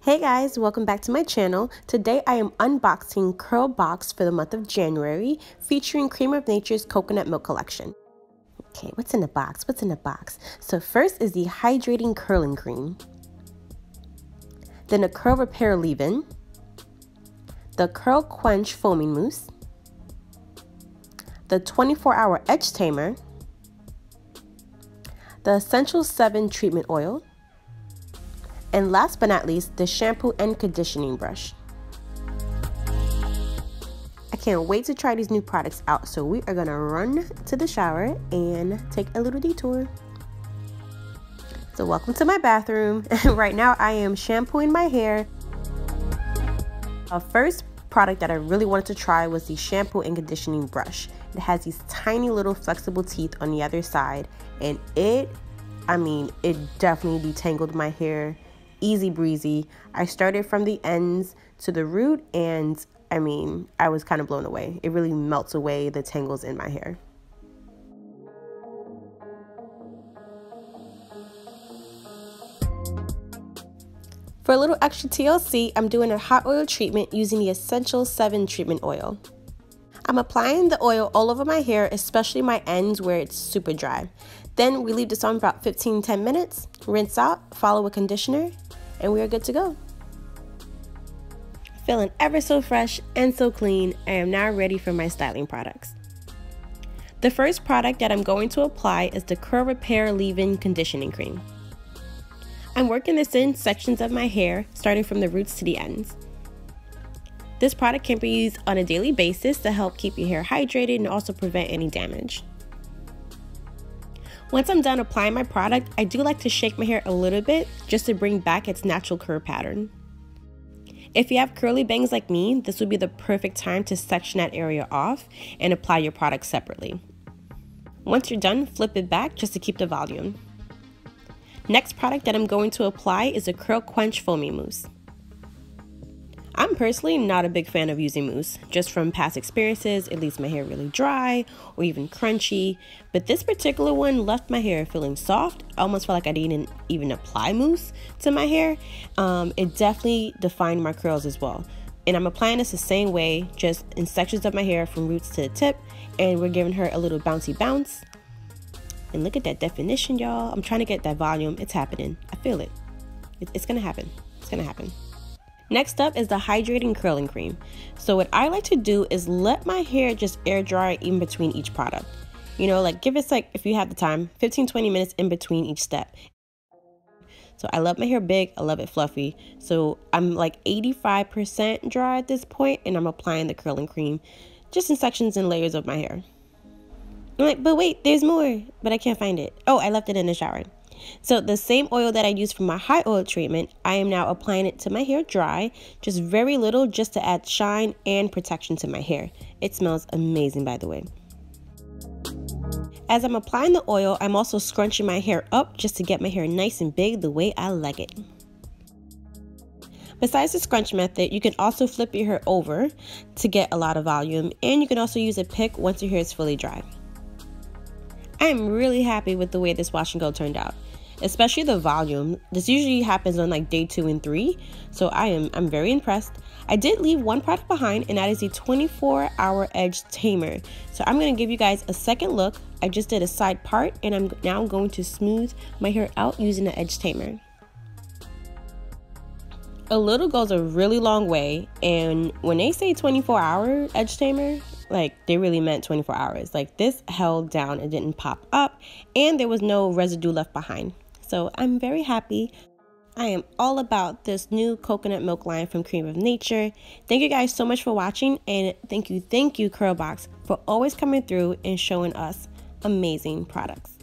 Hey guys, welcome back to my channel. Today I am unboxing CURLBOX for the month of January, featuring Creme of Nature's Coconut Milk Collection. Okay, what's in the box? So first is the Hydrating Curling Cream. Then the Curl Repair Leave-In. The Curl Quench Foaming Mousse. The 24-Hour Edge Tamer. The Essential 7 Treatment Oil. And last but not least, the shampoo and conditioning brush. I can't wait to try these new products out, so we are gonna run to the shower and take a little detour. So welcome to my bathroom. Right now I am shampooing my hair. Our first product that I really wanted to try was the shampoo and conditioning brush. It has these tiny little flexible teeth on the other side, and it definitely detangled my hair. Easy breezy. I started from the ends to the root, and I was kind of blown away. It really melts away the tangles in my hair. For a little extra TLC, I'm doing a hot oil treatment using the Essential 7 treatment oil. I'm applying the oil all over my hair, especially my ends where it's super dry. Then we leave this on for about 15-10 minutes, rinse out, follow with conditioner, and we are good to go. Feeling ever so fresh and so clean, I am now ready for my styling products. The first product that I'm going to apply is the Curl Repair Leave-In Conditioning Cream. I'm working this in sections of my hair, starting from the roots to the ends. This product can be used on a daily basis to help keep your hair hydrated and also prevent any damage. Once I'm done applying my product, I do like to shake my hair a little bit just to bring back its natural curl pattern. If you have curly bangs like me, this would be the perfect time to section that area off and apply your product separately. Once you're done, flip it back just to keep the volume. Next product that I'm going to apply is a Curl Quench Foaming Mousse. I'm personally not a big fan of using mousse. Just from past experiences, it leaves my hair really dry or even crunchy. But this particular one left my hair feeling soft. I almost felt like I didn't even apply mousse to my hair. It definitely defined my curls as well. And I'm applying this the same way, just in sections of my hair from roots to the tip. And we're giving her a little bouncy bounce. And look at that definition, y'all. I'm trying to get that volume. It's happening. I feel it. It's gonna happen. It's gonna happen. Next up is the Hydrating Curling Cream. So what I like to do is let my hair just air dry in between each product. You know, like give it if you have the time, 15-20 minutes in between each step. So I love my hair big, I love it fluffy. So I'm like 85% dry at this point, and I'm applying the curling cream just in sections and layers of my hair. I'm like, but wait, there's more, but I can't find it. Oh, I left it in the shower. So the same oil that I used for my high oil treatment, I am now applying it to my hair dry, just very little, just to add shine and protection to my hair. It smells amazing, by the way. As I'm applying the oil, I'm also scrunching my hair up just to get my hair nice and big the way I like it. Besides the scrunch method, you can also flip your hair over to get a lot of volume, and you can also use a pick once your hair is fully dry. I am really happy with the way this wash and go turned out, especially the volume. This usually happens on like day 2 and 3, so I'm very impressed. I did leave one product behind, and that is the 24-Hour Edge Tamer. So I'm going to give you guys a second look. I just did a side part, and I'm now going to smooth my hair out using the Edge Tamer. A little goes a really long way, and when they say 24-hour Edge Tamer, like they really meant 24 hours. Like this held down, it didn't pop up, and there was no residue left behind. So I'm very happy. I am all about this new coconut milk line from Creme of Nature. Thank you guys so much for watching, and thank you CURLBOX for always coming through and showing us amazing products.